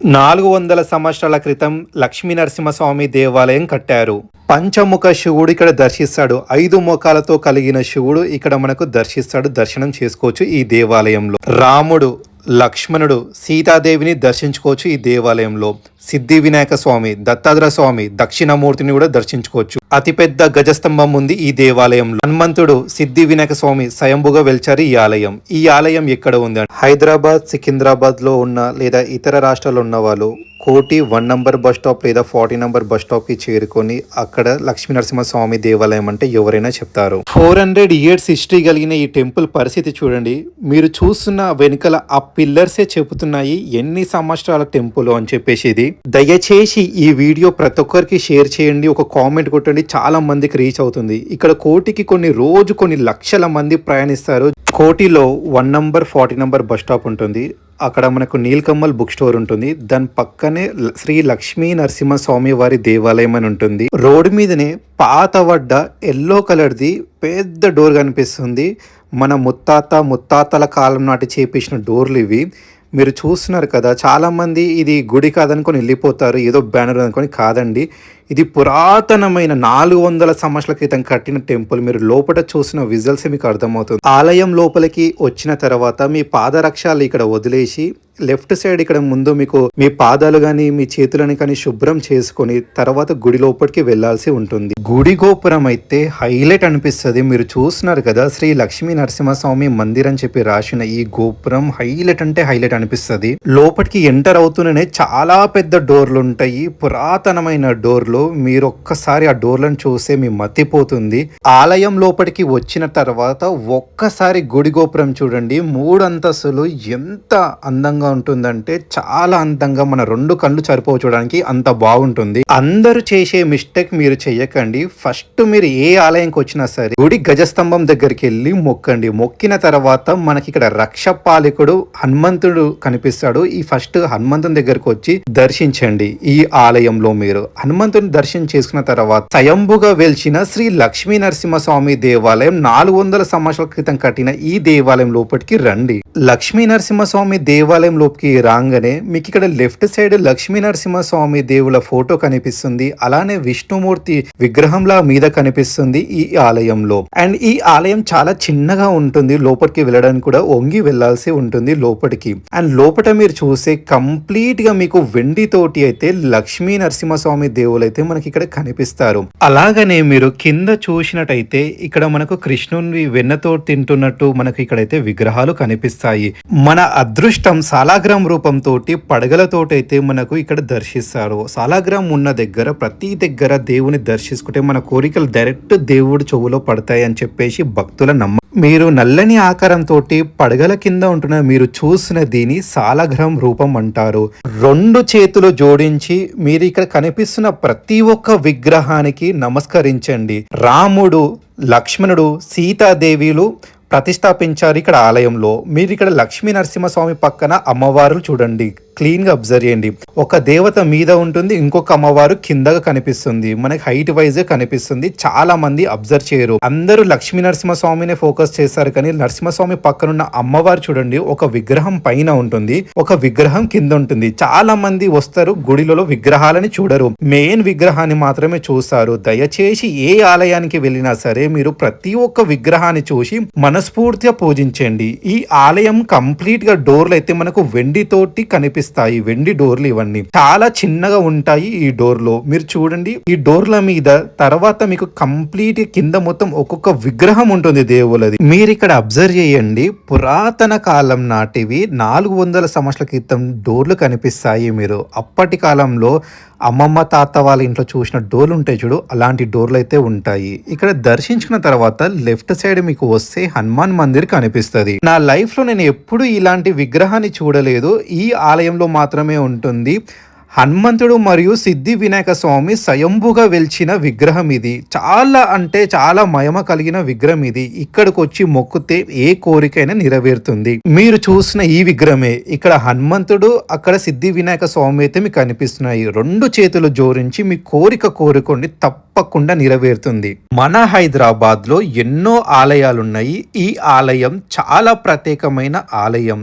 400 సంవత్సరాల క్రితం లక్ష్మీ నరసింహస్వామి దేవాలయం కట్టారు. పంచముఖ శివుడు ఇక్కడ దర్శిస్తాడు. 5 ముఖాలతో కలిగిన శివుడు ఇక్కడ మనకు దర్శనం చేసుకోవచ్చు ఈ దేవాలయంలో. రాముడు, లక్ష్మణుడు, సీతాదేవిని దర్శించుకోవచ్చు ఈ దేవాలయంలో. సిద్ధి వినాయక స్వామి, దత్తాత్రేయ స్వామి, దక్షిణమూర్తిని కూడా దర్శించుకోవచ్చు. అతిపెద్ద గజస్తంభం ఉంది ఈ దేవాలయంలో. హనుమంతుడు, సిద్ధి వినాయక స్వామి స్వయంభుగా వెలిచారు ఈ ఆలయం. ఈ ఆలయం ఎక్కడ ఉంది? హైదరాబాద్, సికింద్రాబాద్ లో ఉన్న లేదా ఇతర రాష్ట్రాల్లో ఉన్న వాళ్ళు కోటి 1 నంబర్ బస్ స్టాప్ లేదా 40 నంబర్ బస్ స్టాప్ కి చేరుకొని అక్కడ లక్ష్మీ నరసింహస్వామి దేవాలయం అంటే ఎవరైనా చెప్తారు. 400 years హిస్టరీ కలిగిన ఈ టెంపుల్ పరిస్థితి చూడండి. మీరు చూస్తున్న వెనుకల ఆ పిల్లర్సే చెబుతున్నాయి ఎన్ని సంవత్సరాల టెంపుల్ అని చెప్పేసి. ఇది దయచేసి ఈ వీడియో ప్రతి ఒక్కరికి షేర్ చేయండి, ఒక కామెంట్ కొట్టండి, చాలా మందికి రీచ్ అవుతుంది. ఇక్కడ కోటికి కొన్ని లక్షల మంది ప్రయాణిస్తారు. కోటిలో 1 నంబర్ 40 నంబర్ బస్ స్టాప్ ఉంటుంది. అక్కడ మనకు నీలకమల్ బుక్ స్టోర్ ఉంటుంది. దాని పక్కనే శ్రీ లక్ష్మీ నరసింహస్వామి వారి దేవాలయం అని ఉంటుంది. రోడ్డు మీదనే పాతవడ్డ ఎల్లో కలర్ది పెద్ద డోర్ కనిపిస్తుంది. మన ముత్తాతల కాలం నాటి చేపించిన డోర్లు ఇవి. మీరు చూస్తున్నారు కదా, చాలామంది ఇది గుడి కాదనుకొని వెళ్ళిపోతారు, ఏదో బ్యానర్ అనుకొని. కాదండి, ఇది పురాతనమైన 400 సంవత్సరాల క్రితం కట్టిన టెంపుల్. మీరు లోపల చూసిన విజువల్స్ మీకు అర్థమవుతుంది. ఆలయం లోపలికి వచ్చిన తర్వాత మీ పాదరక్షాలు ఇక్కడ వదిలేసి లెఫ్ట్ సైడ్ ఇక్కడ ముందు మీకు మీ పాదాలు కానీ మీ చేతులని కానీ శుభ్రం చేసుకొని తర్వాత గుడి లోపలికి వెళ్లాల్సి ఉంటుంది. గుడి గోపురం అయితే హైలైట్ అనిపిస్తుంది. మీరు చూస్తున్నారు కదా, శ్రీ లక్ష్మీ నరసింహస్వామి మందిర్ అని చెప్పి రాసిన ఈ గోపురం హైలైట్ అంటే హైలైట్ అనిపిస్తుంది. లోపలికి ఎంటర్ అవుతూనే చాలా పెద్ద డోర్లు ఉంటాయి, పురాతనమైన డోర్లు. మీరు ఒక్కసారి ఆ డోర్లను చూస్తే మీ మతిపోతుంది. ఆలయం లోపలికి వచ్చిన తర్వాత ఒక్కసారి గుడి గోపురం చూడండి. 3 అంతస్తులు ఎంత అందంగా ఉంటుందంటే చాలా అందంగా, మన 2 కళ్ళు సరిపోవు చూడడానికి, అంత బాగుంటుంది. అందరూ చేసే మిస్టేక్ మీరు చెయ్యకండి. ఫస్ట్ మీరు ఏ ఆలయంకి వచ్చినా సరే గుడి గజస్తంభం దగ్గరికి వెళ్ళి మొక్కండి. మొక్కిన తర్వాత మనకి ఇక్కడ రక్షపాలికుడు హనుమంతుడు కనిపిస్తాడు. ఈ ఫస్ట్ హనుమంతుని దగ్గరకు వచ్చి దర్శించండి. ఈ ఆలయంలో మీరు హనుమంతుని దర్శనం చేసుకున్న తర్వాత స్వయంభుగా వెలిచిన శ్రీ లక్ష్మీ నరసింహస్వామి దేవాలయం 400 సంవత్సరాల క్రితం కట్టిన ఈ దేవాలయం లోపలికి రండి. లక్ష్మీ నరసింహస్వామి దేవాలయం లోపలికి రాగానే మీకు ఇక్కడ లెఫ్ట్ సైడ్ లక్ష్మీ నరసింహస్వామి దేవుల ఫోటో కనిపిస్తుంది. అలానే విష్ణుమూర్తి విగ్రహంలా మీద కనిపిస్తుంది ఈ ఆలయంలో. అండ్ ఈ ఆలయం చాలా చిన్నగా ఉంటుంది. లోపలికి వెళ్ళడానికి కూడా వంగి వెళ్లాల్సి ఉంటుంది లోపలికి. అండ్ లోపల మీరు చూసే కంప్లీట్ గా మీకు వెండి తోటి అయితే లక్ష్మీ నరసింహస్వామి దేవులు అయితే మనకి ఇక్కడ కనిపిస్తారు. అలాగనే మీరు కింద చూసినట్టయితే ఇక్కడ మనకు కృష్ణుని వెన్నతో తింటున్నట్టు మనకు ఇక్కడైతే విగ్రహాలు కనిపిస్తాయి. మన అదృష్టం సాలాగ్రామ్ రూపంతో పడగలతోటైతే మనకు ఇక్కడ దర్శిస్తారు. సాలాగ్రామ్ ఉన్న దగ్గర ప్రతి దగ్గర దేవుని దర్శించుకుంటే మన కోరికలు డైరెక్ట్ దేవుడి చెవులో పడతాయి అని చెప్పేసి భక్తుల నమ్మకం. మీరు నల్లని ఆకారంతో పడగల కింద ఉంటున్న మీరు చూసిన దీని సాలగ్రామ్ రూపం అంటారు. 2 చేతులు జోడించి మీరు ఇక్కడ కనిపిస్తున్న ప్రతి ఒక్క విగ్రహానికి నమస్కరించండి. రాముడు, లక్ష్మణుడు, సీతాదేవిలు ప్రతిష్టాపించారు ఇక్కడ ఆలయంలో. మీరు ఇక్కడ లక్ష్మీ నరసింహస్వామి పక్కన అమ్మవారు చూడండి, క్లీన్ గా అబ్జర్వ్ చేయండి. ఒక దేవత మీద ఉంటుంది, ఇంకొక అమ్మవారు కిందగా కనిపిస్తుంది. మనకి హైట్ వైజ్ కనిపిస్తుంది. చాలా మంది అబ్జర్వ్ చేయరు, అందరూ లక్ష్మీ నరసింహస్వామినే ఫోకస్ చేస్తారు. కానీ నరసింహస్వామి పక్కనున్న అమ్మవారు చూడండి, ఒక విగ్రహం పైన ఉంటుంది, ఒక విగ్రహం కింద ఉంటుంది. చాలా మంది వస్తారు గుడిలో విగ్రహాలని చూడరు, మెయిన్ విగ్రహాన్ని మాత్రమే చూస్తారు. దయచేసి ఏ ఆలయానికి వెళ్ళినా సరే మీరు ప్రతి ఒక్క విగ్రహాన్ని చూసి మనస్ఫూర్తిగా పూజించండి. ఈ ఆలయం కంప్లీట్ గా డోర్లు అయితే మనకు వెండి తోటి కనిపిస్తాయి. వెండి డోర్లు ఇవన్నీ చాలా చిన్నగా ఉంటాయి. ఈ డోర్లో మీరు చూడండి, ఈ డోర్ల మీద తర్వాత మీకు కంప్లీట్ కింద మొత్తం ఒక్కొక్క విగ్రహం ఉంటుంది దేవులది. మీరు ఇక్కడ అబ్జర్వ్ చేయండి, పురాతన కాలం నాటివి 400 సంవత్సరాల క్రితం డోర్లు కనిపిస్తాయి. మీరు అప్పటి కాలంలో అమ్మమ్మ తాత వాళ్ళ ఇంట్లో చూసిన డోర్లు ఉంటాయి చూడు, అలాంటి డోర్లు అయితే ఉంటాయి. ఇక్కడ దర్శించుకున్న తర్వాత లెఫ్ట్ సైడ్ మీకు వస్తే హనుమాన్ మందిర్ కనిపిస్తుంది. నా లైఫ్ లో నేను ఎప్పుడు ఇలాంటి విగ్రహాన్ని చూడలేదు, ఈ ఆలయంలో మాత్రమే ఉంటుంది. హనుమంతుడు మరియు సిద్ధి వినాయక స్వామి స్వయంభుగా వెలిచిన విగ్రహం ఇది. చాలా అంటే చాలా మహిమ కలిగిన విగ్రహం ఇది. ఇక్కడికి వచ్చి మొక్కితే ఏ కోరికైనా నెరవేరుతుంది. మీరు చూసిన ఈ విగ్రహమే ఇక్కడ హనుమంతుడు, అక్కడ సిద్ధి వినాయక స్వామి అయితే మీకు కనిపిస్తున్నాయి. 2 చేతులు జోడించి మీ కోరిక కోరుకోండి, తప్పకుండా నెరవేరుతుంది. మన హైదరాబాద్ లో ఎన్నో ఆలయాలున్నాయి. ఈ ఆలయం చాలా ప్రత్యేకమైన ఆలయం.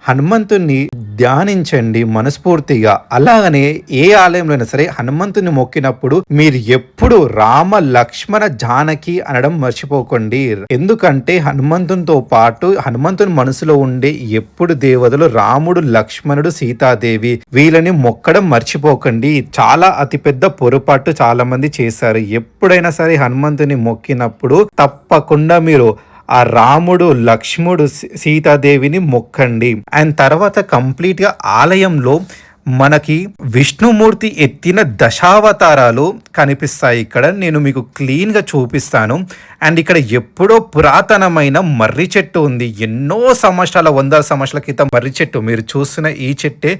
హనుమంతుణ్ణి ధ్యానించండి మనస్ఫూర్తిగా. అలాగనే ఏ ఆలయంలో అయినా సరే హనుమంతుని మొక్కినప్పుడు మీరు ఎప్పుడు రామ లక్ష్మణ జానకి అనడం మర్చిపోకండి. ఎందుకంటే హనుమంతునితో పాటు హనుమంతుని మనసులో ఉండే ఎప్పుడు దేవతలు రాముడు, లక్ష్మణుడు, సీతాదేవి, వీళ్ళని మొక్కడం మర్చిపోకండి. చాలా అతిపెద్ద పొరపాటు చాలా మంది చేశారు. ఎప్పుడైనా సరే హనుమంతుని మొక్కినప్పుడు తప్పకుండా మీరు ఆ రాముడు, లక్ష్ముడు, సీతాదేవిని మొక్కండి. అండ్ తర్వాత కంప్లీట్గా ఆలయంలో మనకి విష్ణుమూర్తి ఎత్తిన దశావతారాలు కనిపిస్తాయి. ఇక్కడ నేను మీకు క్లీన్గా చూపిస్తాను. అండ్ ఇక్కడ ఎప్పుడో పురాతనమైన మర్రి చెట్టు ఉంది. ఎన్నో సంవత్సరాల, 100 సంవత్సరాల క్రితం మర్రి చెట్టు. మీరు చూస్తున్న ఈ చెట్టే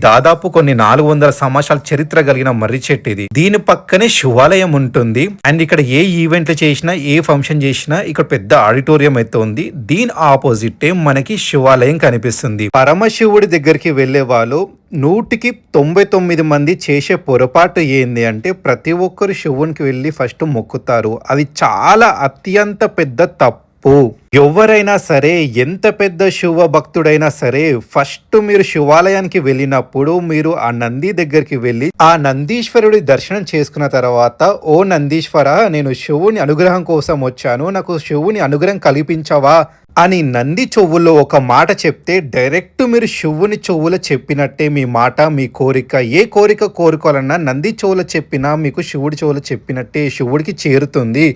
దాదాపు కొన్ని 400 సంవత్సరాల చరిత్ర కలిగిన మర్రి చెట్టు ఇది. దీని పక్కనే శివాలయం ఉంటుంది. అండ్ ఇక్కడ ఏ ఈవెంట్లు చేసినా, ఏ ఫంక్షన్ చేసినా ఇక్కడ పెద్ద ఆడిటోరియం అయితే ఉంది. దీని ఆపోజిట్ మనకి శివాలయం కనిపిస్తుంది. పరమశివుడి దగ్గరికి వెళ్లే వాళ్ళు 100కి 99 మంది చేసే పొరపాటు ఏంది అంటే ప్రతి ఒక్కరు శివునికి వెళ్ళి ఫస్ట్ మొక్కుతారు. అది చాలా అత్యంత పెద్ద తప్పు. ఎవరైనా సరే, ఎంత పెద్ద శివ భక్తుడైనా సరే, ఫస్ట్ మీరు శివాలయానికి వెళ్ళినప్పుడు మీరు ఆ నంది దగ్గరికి వెళ్ళి ఆ నందీశ్వరుడి దర్శనం చేసుకున్న తర్వాత, ఓ నందీశ్వర, నేను శివుని అనుగ్రహం కోసం వచ్చాను, నాకు శివుని అనుగ్రహం కల్పించవా అని నంది చెవుల్లో ఒక మాట చెప్తే డైరెక్ట్ మీరు శివుని చెవులో చెప్పినట్టే. మీ మాట, మీ కోరిక, ఏ కోరిక కోరుకోవాలన్నా నంది చెవులో చెప్పినా మీకు శివుడి చెవులో చెప్పినట్టే శివుడికి చేరుతుంది.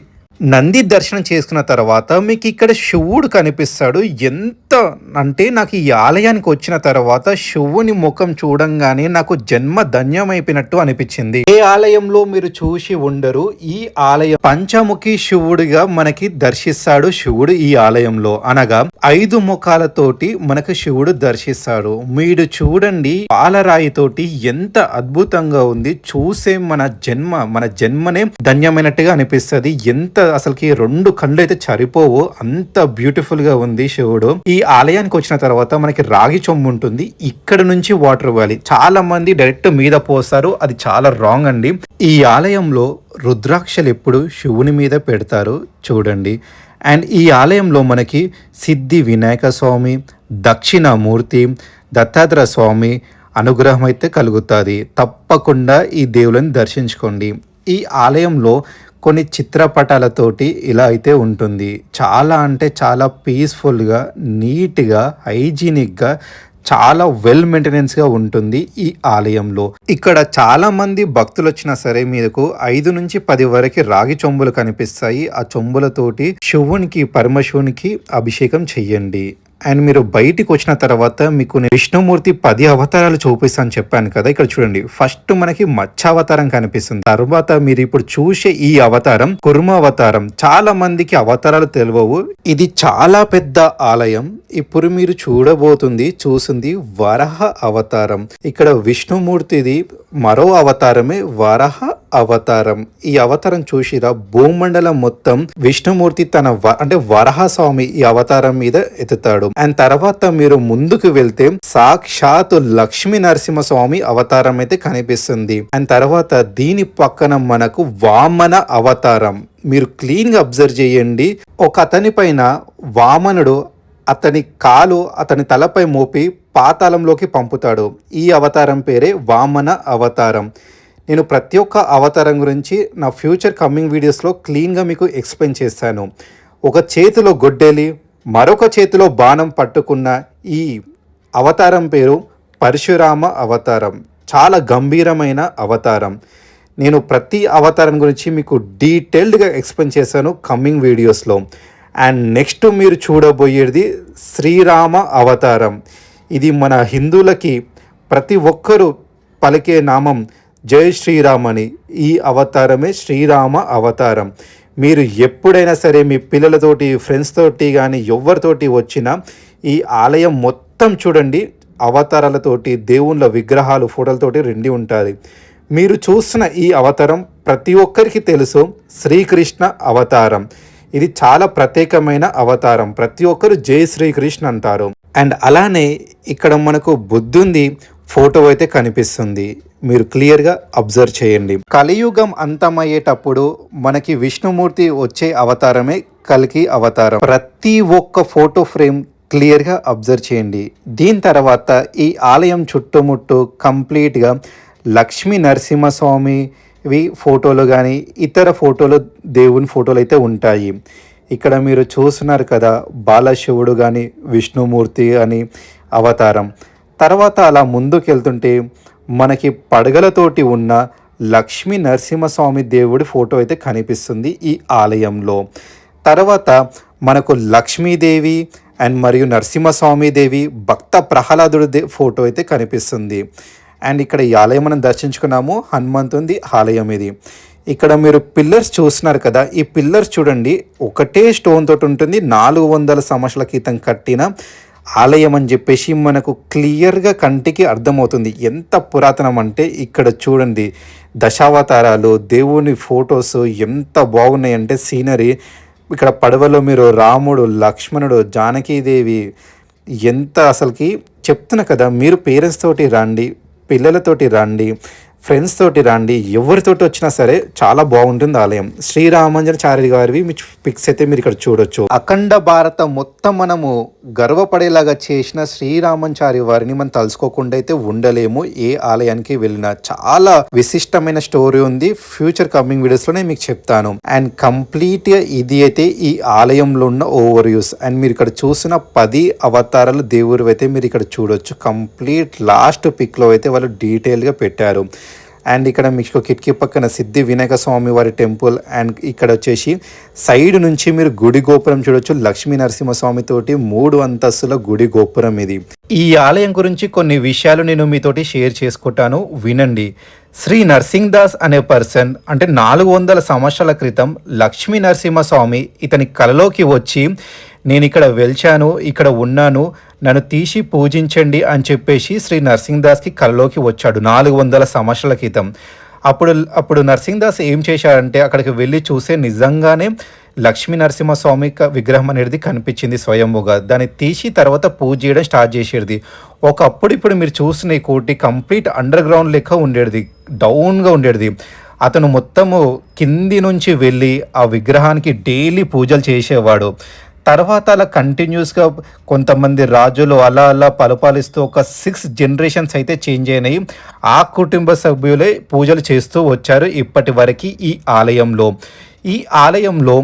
నంది దర్శనం చేసుకున్న తర్వాత మీకు ఇక్కడ శివుడు కనిపిస్తాడు. ఎంత అంటే నాకు ఈ ఆలయానికి వచ్చిన తర్వాత శివుని ముఖం చూడంగానే నాకు జన్మ ధన్యమైపోయినట్టు అనిపించింది. ఏ ఆలయంలో మీరు చూసి ఉండరు, ఈ ఆలయం పంచముఖి శివుడిగా మనకి దర్శిస్తాడు శివుడు ఈ ఆలయంలో. అనగా 5 ముఖాలతోటి మనకు శివుడు దర్శిస్తాడు. మీరు చూడండి, పాలరాయితోటి ఎంత అద్భుతంగా ఉంది. చూసే మన జన్మనే ధన్యమైనట్టుగా అనిపిస్తుంది. ఎంత అసలుకి 2 కళ్ళు అయితే సరిపోవు, అంత బ్యూటిఫుల్ గా ఉంది శివుడు. ఈ ఆలయానికి వచ్చిన తర్వాత మనకి రాగి చొమ్ము ఉంటుంది. ఇక్కడ నుంచి వాటర్ ఇవ్వాలి. చాలా మంది డైరెక్ట్ మీద పోస్తారు, అది చాలా రాంగ్ అండి. ఈ ఆలయంలో రుద్రాక్షలు ఎప్పుడు శివుని మీద పెడతారు చూడండి. అండ్ ఈ ఆలయంలో మనకి సిద్ధి వినాయక స్వామి, దక్షిణామూర్తి, దత్తాత్రేయ స్వామి అనుగ్రహం అయితే కలుగుతుంది. తప్పకుండా ఈ దేవులను దర్శించుకోండి. ఈ ఆలయంలో కొన్ని చిత్రపటాలతోటి ఇలా అయితే ఉంటుంది. చాలా అంటే చాలా పీస్ఫుల్గా, నీట్గా, హైజీనిక్గా, చాలా వెల్ మెయింటెనెన్స్గా ఉంటుంది ఈ ఆలయంలో. ఇక్కడ చాలా మంది భక్తులు వచ్చినా సరే మీకు 5 నుంచి 10 వరకు రాగి చెంబులు కనిపిస్తాయి. ఆ చెంబులతోటి శివునికి, పరమశివునికి అభిషేకం చెయ్యండి. అండ్ మీరు బయటికి వచ్చిన తర్వాత మీకు విష్ణుమూర్తి 10 అవతారాలు చూపిస్తాను చెప్పాను కదా. ఇక్కడ చూడండి, ఫస్ట్ మనకి మత్స్యావతారం కనిపిస్తుంది. తర్వాత మీరు ఇప్పుడు చూసే ఈ అవతారం కుర్మ అవతారం. చాలా మందికి అవతారాలు తెలియవు. ఇది చాలా పెద్ద ఆలయం. ఇప్పుడు మీరు చూసింది వరహ అవతారం. ఇక్కడ విష్ణుమూర్తిది మరో అవతారమే వరహ అవతారం. ఈ అవతారం చూసిరా, భూమండలం మొత్తం విష్ణుమూర్తి తన అంటే వరహస్వామి ఈ అవతారం మీద ఎత్తుతాడు. అండ్ తర్వాత మీరు ముందుకు వెళ్తే సాక్షాత్ లక్ష్మీ నరసింహస్వామి అవతారం అయితే కనిపిస్తుంది. అండ్ తర్వాత దీని పక్కన మనకు వామన అవతారం. మీరు క్లీన్ గా అబ్జర్వ్ చేయండి. ఒక అతని పైన వామనుడు అతని కాలు అతని తలపై మోపి పాతాళంలోకి పంపుతాడు. ఈ అవతారం పేరే వామన అవతారం. నేను ప్రతి ఒక్క అవతారం గురించి నా ఫ్యూచర్ కమింగ్ వీడియోస్లో క్లీన్గా మీకు ఎక్స్ప్లెయిన్ చేస్తాను. ఒక చేతిలో గొడ్డలి, మరొక చేతిలో బాణం పట్టుకున్న ఈ అవతారం పేరు పరశురామ అవతారం. చాలా గంభీరమైన అవతారం. నేను ప్రతి అవతారం గురించి మీకు డీటెయిల్డ్గా ఎక్స్ప్లెయిన్ చేశాను కమింగ్ వీడియోస్లో. అండ్ నెక్స్ట్ మీరు చూడబోయేది శ్రీరామ అవతారం. ఇది మన హిందువులకి ప్రతి ఒక్కరూ పలికే నామం జై శ్రీరామ్ అని. ఈ అవతారమే శ్రీరామ అవతారం. మీరు ఎప్పుడైనా సరే మీ పిల్లలతోటి, ఫ్రెండ్స్ తోటి కానీ ఎవరితోటి వచ్చినా ఈ ఆలయం మొత్తం చూడండి, అవతారాలతోటి, దేవుళ్ళ విగ్రహాలు, ఫోటోలతోటి రెండి ఉంటుంది. మీరు చూస్తున్న ఈ అవతారం ప్రతి ఒక్కరికి తెలుసు, శ్రీకృష్ణ అవతారం. ఇది చాలా ప్రత్యేకమైన అవతారం. ప్రతి ఒక్కరు జై శ్రీకృష్ణ అంటారు. అండ్ అలానే ఇక్కడ మనకు బుద్ధుంది ఫోటో అయితే కనిపిస్తుంది. మీరు క్లియర్గా అబ్జర్వ్ చేయండి. కలియుగం అంతమయ్యేటప్పుడు మనకి విష్ణుమూర్తి వచ్చే అవతారమే కల్కి అవతారం. ప్రతి ఒక్క ఫోటో ఫ్రేమ్ క్లియర్గా అబ్జర్వ్ చేయండి. దీని తర్వాత ఈ ఆలయం చుట్టుముట్టు కంప్లీట్గా లక్ష్మీ నరసింహస్వామివి ఫోటోలు కానీ ఇతర ఫోటోలు దేవుని ఫోటోలు అయితే ఉంటాయి. ఇక్కడ మీరు చూస్తున్నారు కదా, బాలశివుడు కానీ విష్ణుమూర్తి అని అవతారం. తర్వాత అలా ముందుకు వెళ్తుంటే మనకి పడగలతోటి ఉన్న లక్ష్మీ నరసింహస్వామి దేవుడి ఫోటో అయితే కనిపిస్తుంది ఈ ఆలయంలో. తర్వాత మనకు లక్ష్మీదేవి అండ్ మరియు నరసింహస్వామి దేవి భక్త ప్రహ్లాదుడి ఫోటో అయితే కనిపిస్తుంది. అండ్ ఇక్కడ ఈ ఆలయం మనం దర్శించుకున్నాము, హనుమంతుడి ఆలయం ఇది. ఇక్కడ మీరు పిల్లర్స్ చూస్తున్నారు కదా, ఈ పిల్లర్స్ చూడండి ఒకటే స్టోన్ తోటి ఉంటుంది. 400 సంవత్సరాల క్రితం కట్టిన ఆలయం అని చెప్పేసి మనకు క్లియర్గా కంటికి అర్థమవుతుంది. ఎంత పురాతనం అంటే ఇక్కడ చూడండి, దశావతారాలు దేవుని ఫొటోస్ ఎంత బాగున్నాయంటే సీనరీ. ఇక్కడ పడవలో మీరు రాముడు, లక్ష్మణుడు, జానకీదేవి ఎంత అసలుకి చెప్తున్నా కదా. మీరు పేరెంట్స్ తోటి రండి, పిల్లలతోటి రండి, ఫ్రెండ్స్ తోటి రండి, ఎవరితోటి వచ్చినా సరే చాలా బాగుంటుంది ఆలయం. శ్రీరామాంజనాచార్య గారివి మీ పిక్స్ అయితే మీరు ఇక్కడ చూడొచ్చు. అఖండ భారత మొత్తం మనము గర్వపడేలాగా చేసిన శ్రీరామాచార్య వారిని మనం తలుసుకోకుండా అయితే ఉండలేము. ఏ ఆలయానికి వెళ్ళినా చాలా విశిష్టమైన స్టోరీ ఉంది. ఫ్యూచర్ కమింగ్ వీడియోస్లోనే మీకు చెప్తాను. అండ్ కంప్లీట్గా ఇది అయితే ఈ ఆలయంలో ఉన్న ఓవర్ యూస్. అండ్ మీరు ఇక్కడ చూసిన 10 అవతారాలు దేవుడు అయితే మీరు ఇక్కడ చూడొచ్చు. కంప్లీట్ లాస్ట్ పిక్లో అయితే వాళ్ళు డీటెయిల్గా పెట్టారు. అండ్ ఇక్కడ మీకు కిటికీ పక్కన సిద్ధి వినాయక స్వామి వారి టెంపుల్. అండ్ ఇక్కడ వచ్చేసి సైడ్ నుంచి మీరు గుడి గోపురం చూడొచ్చు. లక్ష్మీ నరసింహస్వామి తోటి 3 అంతస్తుల గుడి గోపురం ఇది. ఈ ఆలయం గురించి కొన్ని విషయాలు నేను మీతోటి షేర్ చేసుకుంటాను, వినండి. శ్రీ నర్సింగ్ దాస్ అనే పర్సన్ అంటే 400 సంవత్సరాల క్రితం లక్ష్మీ నరసింహస్వామి ఇతని కలలోకి వచ్చి, నేను ఇక్కడ వెలిచాను, ఇక్కడ ఉన్నాను, నన్ను తీసి పూజించండి అని చెప్పేసి శ్రీ నర్సింగ్ దాస్కి కలలోకి వచ్చాడు 400 సంవత్సరాల క్రితం. అప్పుడు నర్సింగ్ దాస్ ఏం చేశాడంటే అక్కడికి వెళ్ళి చూసే నిజంగానే లక్ష్మీ నరసింహస్వామి విగ్రహం అనేది కనిపించింది స్వయంభుగా. దాన్ని తీసి తర్వాత పూజ చేయడం స్టార్ట్ చేసేది. ఒకప్పుడు ఇప్పుడు మీరు చూసిన ఈ కోటి కంప్లీట్ అండర్ గ్రౌండ్ లెక్క ఉండేది, డౌన్గా ఉండేది. అతను మొత్తము కింది నుంచి వెళ్ళి ఆ విగ్రహానికి డైలీ పూజలు చేసేవాడు. తర్వాత అలా కంటిన్యూస్గా కొంతమంది రాజులు అలా అలా పరిపాలిస్తూ ఒక 6 జనరేషన్స్ అయితే చేంజ్ అయినాయి. ఆ కుటుంబ సభ్యులే పూజలు చేస్తూ వచ్చారు ఇప్పటి వరకు ఈ ఆలయంలో. ఈ ఆలయంలో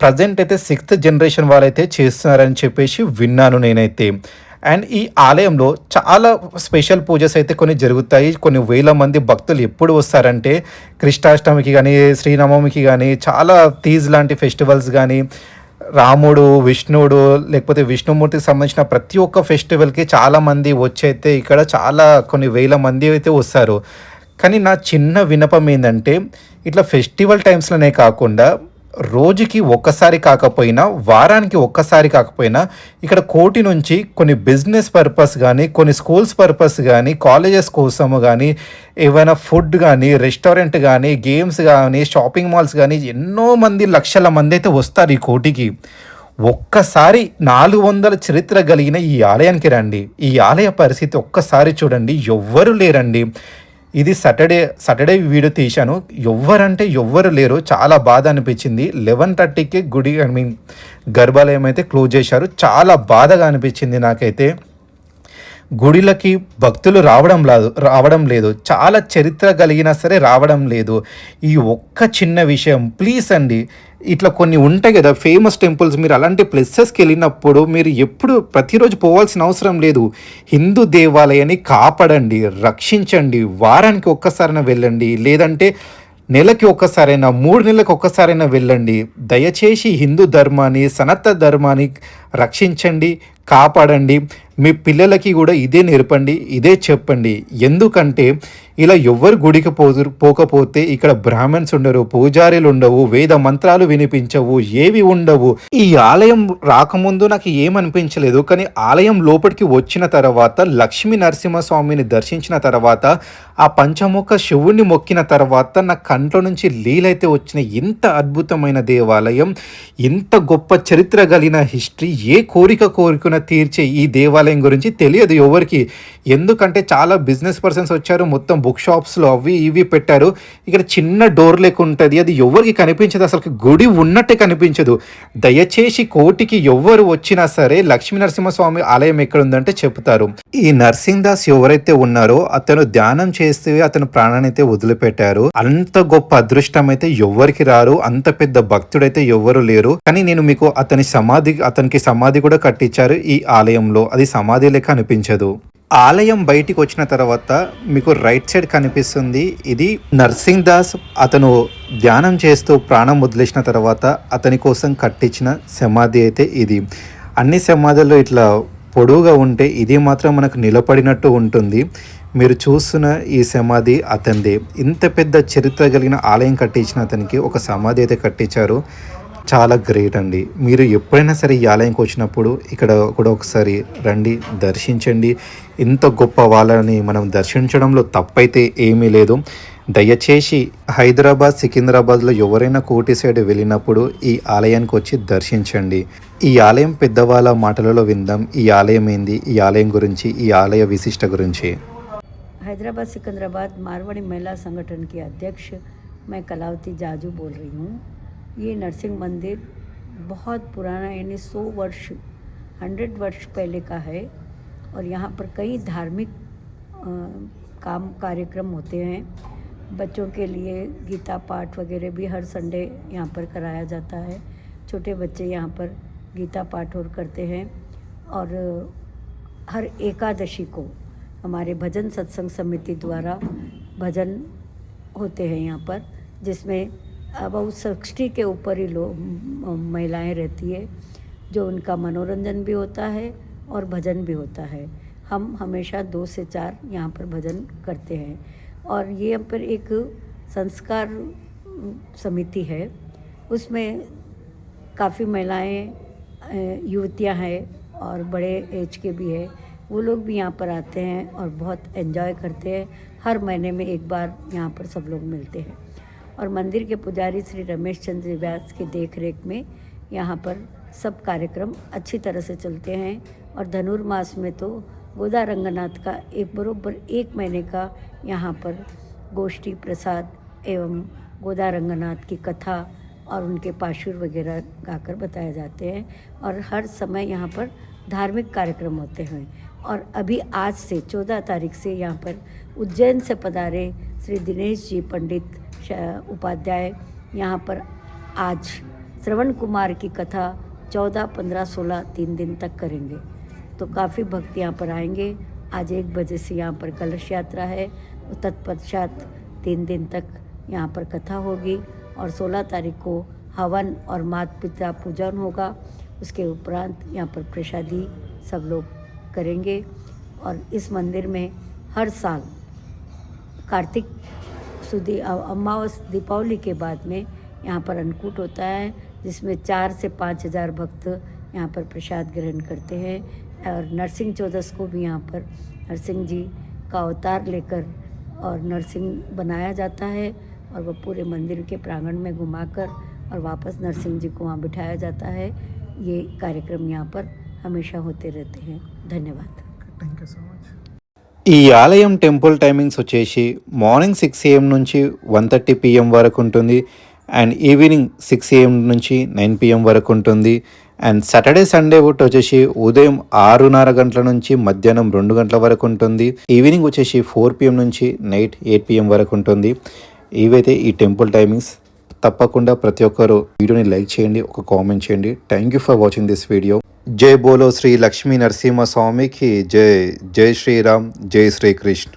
ప్రజెంట్ అయితే 6th జనరేషన్ వాళ్ళైతే చేస్తున్నారని చెప్పేసి విన్నాను నేనైతే. అండ్ ఈ ఆలయంలో చాలా స్పెషల్ పూజస్ అయితే కొన్ని జరుగుతాయి. కొన్ని వేల మంది భక్తులు ఎప్పుడు వస్తారంటే కృష్ణాష్టమికి కానీ, శ్రీరామనవమికి కానీ, చాలా తీజ్ లాంటి ఫెస్టివల్స్ కానీ, రాముడు, విష్ణువుడు లేకపోతే విష్ణుమూర్తికి సంబంధించిన ప్రతి ఒక్క ఫెస్టివల్కి చాలామంది వచ్చి అయితే ఇక్కడ చాలా కొన్ని వేల మంది అయితే వస్తారు. కానీ నా చిన్న విన్నపం ఏంటంటే ఇట్లా ఫెస్టివల్ టైమ్స్లోనే కాకుండా రోజుకి ఒక్కసారి కాకపోయినా, వారానికి ఒక్కసారి కాకపోయినా ఇక్కడ కోటి నుంచి కొన్ని బిజినెస్ పర్పస్ కానీ, కొన్ని స్కూల్స్ పర్పస్ కానీ, కాలేజెస్ కోసము కానీ, ఏవైనా ఫుడ్ కానీ, రెస్టారెంట్ కానీ, గేమ్స్ కానీ, షాపింగ్ మాల్స్ కానీ ఎన్నో మంది, లక్షల మంది అయితే వస్తారు ఈ కోటికి. ఒక్కసారి 400 చరిత్ర కలిగిన ఈ ఆలయానికి రండి. ఈ ఆలయ పరిస్థితి ఒక్కసారి చూడండి, ఎవ్వరు లేరండి. ఇది సాటర్డే వీడియో తీశాను, ఎవ్వరంటే ఎవ్వరు లేరు. చాలా బాధ అనిపించింది. 11:30కి గుడి గర్భాలయం అయితే క్లోజ్ చేశారు. చాలా బాధగా అనిపించింది నాకైతే. గుడిలకి భక్తులు రావడం లేదు. చాలా చరిత్ర కలిగినా సరే రావడం లేదు. ఈ ఒక్క చిన్న విషయం ప్లీజ్ అండి. ఇట్లా కొన్ని ఉంటాయి కదా ఫేమస్ టెంపుల్స్, మీరు అలాంటి ప్లేసెస్కి వెళ్ళినప్పుడు మీరు ఎప్పుడు ప్రతిరోజు పోవాల్సిన అవసరం లేదు. హిందూ దేవాలయాన్ని కాపాడండి, రక్షించండి. వారానికి ఒక్కసారైనా వెళ్ళండి, లేదంటే నెలకి ఒక్కసారైనా, 3 నెలలకు ఒక్కసారైనా వెళ్ళండి. దయచేసి హిందూ ధర్మాన్ని, సనాతన ధర్మాన్ని రక్షించండి, కాపాడండి. మీ పిల్లలకి కూడా ఇదే నేర్పండి, ఇదే చెప్పండి. ఎందుకంటే ఇలా ఎవ్వరు గుడికి పోకపోతే ఇక్కడ బ్రాహ్మణ్స్ ఉండరు, పూజారీలు ఉండవు, వేద మంత్రాలు వినిపించవు, ఏవి ఉండవు. ఈ ఆలయం రాకముందు నాకు ఏమనిపించలేదు, కానీ ఆలయం లోపలికి వచ్చిన తర్వాత లక్ష్మీ నరసింహస్వామిని దర్శించిన తర్వాత, ఆ పంచముఖ శివుణ్ణి మొక్కిన తర్వాత నా కంట్లో నుంచి లీలైతే వచ్చిన. ఇంత అద్భుతమైన దేవాలయం, ఇంత గొప్ప చరిత్ర కలిగిన హిస్టరీ, ఏ కోరికన తీర్చే ఈ దేవాలయం దేవాలయం గురించి తెలియదు ఎవరికి. ఎందుకంటే చాలా బిజినెస్ పర్సన్స్ వచ్చారు, మొత్తం బుక్ షాప్స్‌లో అవి ఇవి పెట్టారు. ఇక్కడ చిన్న డోర్ లెక్క ఉంటది. అది ఎవ్వరికీ కనిపించదు. అసలుకి గుడి ఉన్నట్టే కనిపించదు. దయచేసి కోటికి ఎవ్వరు వచ్చినా సరే లక్ష్మీ నరసింహస్వామి ఆలయం ఎక్కడుందంటే చెప్తారు. ఈ నర్సింగ్ దాస్ ఎవరైతే ఉన్నారో అతను ధ్యానం చేస్తే అతను ప్రాణాన్నైతే వదిలిపెట్టారు. అంత గొప్ప అదృష్టం అయితే ఎవ్వరికి రారు. అంత పెద్ద భక్తుడైతే ఎవ్వరు లేరు. కానీ నేను మీకు అతనికి సమాధి కూడా కట్టించారు ఈ ఆలయంలో. అది సమాధి లెక్క అనిపించదు. ఆలయం బయటికి వచ్చిన తర్వాత మీకు రైట్ సైడ్ కనిపిస్తుంది, ఇది నర్సింగ్ దాస్ అతను ధ్యానం చేస్తూ ప్రాణం వదిలేసిన తర్వాత అతని కోసం కట్టించిన సమాధి అయితే ఇది. అన్ని సమాధుల్లో ఇట్లా పొడవుగా ఉంటే ఇది మాత్రం మనకు నిలబడినట్టు ఉంటుంది. మీరు చూస్తున్న ఈ సమాధి అతనిదే. ఇంత పెద్ద చరిత్ర కలిగిన ఆలయం కట్టించిన అతనికి ఒక సమాధి అయితే కట్టించారు. చాలా గ్రేట్ అండి. మీరు ఎప్పుడైనా సరే ఈ ఆలయంకి వచ్చినప్పుడు ఇక్కడ కూడా ఒకసారి రండి, దర్శించండి. ఇంత గొప్ప వాళ్ళని మనం దర్శించడంలో తప్పైతే ఏమీ లేదు. దయచేసి హైదరాబాద్, సికింద్రాబాద్లో ఎవరైనా కోటి సైడ్ వెళ్ళినప్పుడు ఈ ఆలయానికి వచ్చి దర్శించండి. ఈ ఆలయం పెద్దవాళ్ళ మాటలలో విందాం. ఈ ఆలయం ఏంది, ఈ ఆలయం గురించి, ఈ ఆలయ విశిష్ట గురించి. हैदराबाद सिकंदराबाद मारवाड़ी महिला संगठन की अध्यक्ष मैं कलावती जाजू बोल रही हूँ। ये नरसिंह मंदिर बहुत पुराना, यानी 100 वर्ष पहले का है और यहाँ पर कई धार्मिक कार्यक्रम होते हैं। बच्चों के लिए गीता पाठ वगैरह भी हर संडे यहाँ पर कराया जाता है। छोटे बच्चे यहाँ पर गीता पाठ और करते हैं और हर एकादशी को हमारे भजन सत्संग समिति द्वारा भजन होते हैं यहाँ पर, जिसमें बहुत 60 के ऊपर ही लोग महिलाएं रहती है, जो उनका मनोरंजन भी होता है और भजन भी होता है। हम हमेशा 2 से 4 यहाँ पर भजन करते हैं और ये यहाँ पर एक संस्कार समिति है। उसमें काफ़ी महिलाएं, युवतियाँ हैं और बड़े एज के भी है, वो लोग भी यहाँ पर आते हैं और बहुत एंजॉय करते हैं। हर महीने में एक बार यहाँ पर सब लोग मिलते हैं और मंदिर के पुजारी श्री रमेश चंद्र व्यास की देख रेख में यहाँ पर सब कार्यक्रम अच्छी तरह से चलते हैं। और धनुर्मास में तो गोदा रंगनाथ का बरोबर 1 महीने का यहाँ पर गोष्ठी प्रसाद एवं गोदा रंगनाथ की कथा और उनके पाशुर वगैरह गाकर बताए जाते हैं और हर समय यहाँ पर धार्मिक कार्यक्रम होते हैं। और अभी आज से 14 तारीख से यहाँ पर उज्जैन से पधारे श्री दिनेश जी पंडित उपाध्याय यहाँ पर आज श्रवण कुमार की कथा 14, 15, 16 3 दिन तक करेंगे। तो काफ़ी भक्त यहाँ पर आएंगे। आज 1 बजे से यहाँ पर कलश यात्रा है, तत्पश्चात 3 दिन तक यहाँ पर कथा होगी और 16 तारीख को हवन और माता पिता पूजन होगा। उसके उपरांत यहाँ पर प्रसादी सब लोग करेंगे। और इस मंदिर में हर साल कार्तिक सुदी अमावस दीपावली के बाद में यहाँ पर अन्नकूट होता है, जिसमें 4 से 5 हज़ार भक्त यहाँ पर प्रसाद ग्रहण करते हैं। और नरसिंह चौदस को भी यहाँ पर नरसिंह जी का अवतार लेकर और नरसिंह बनाया जाता है और वह पूरे मंदिर के प्रांगण में घुमाकर और वापस नरसिंह जी को वहाँ बिठाया जाता है। ये कार्यक्रम यहाँ पर हमेशा होते रहते हैं। धन्यवाद। Thank you so much. ఈ ఆలయం టెంపుల్ టైమింగ్స్ వచ్చేసి మార్నింగ్ 6 AM నుంచి 1:30 PM వరకు ఉంటుంది అండ్ ఈవినింగ్ 6 AM నుంచి 9 PM వరకు ఉంటుంది. అండ్ సాటర్డే సండే వచ్చేసి ఉదయం 6:30 గంటల నుంచి మధ్యాహ్నం 2 గంటల వరకు ఉంటుంది. ఈవినింగ్ వచ్చేసి 4 PM నుంచి నైట్ 8 PM వరకు ఉంటుంది. ఇవైతే ఈ టెంపుల్ టైమింగ్స్. తప్పకుండా ప్రతి ఒక్కరు వీడియోని లైక్ చేయండి, ఒక కామెంట్ చేయండి. Thank you for watching this video. जय बोलो श्री लक्ष्मी नरसिम्हा स्वामी की जय. जय श्री राम, जय श्री कृष्ण.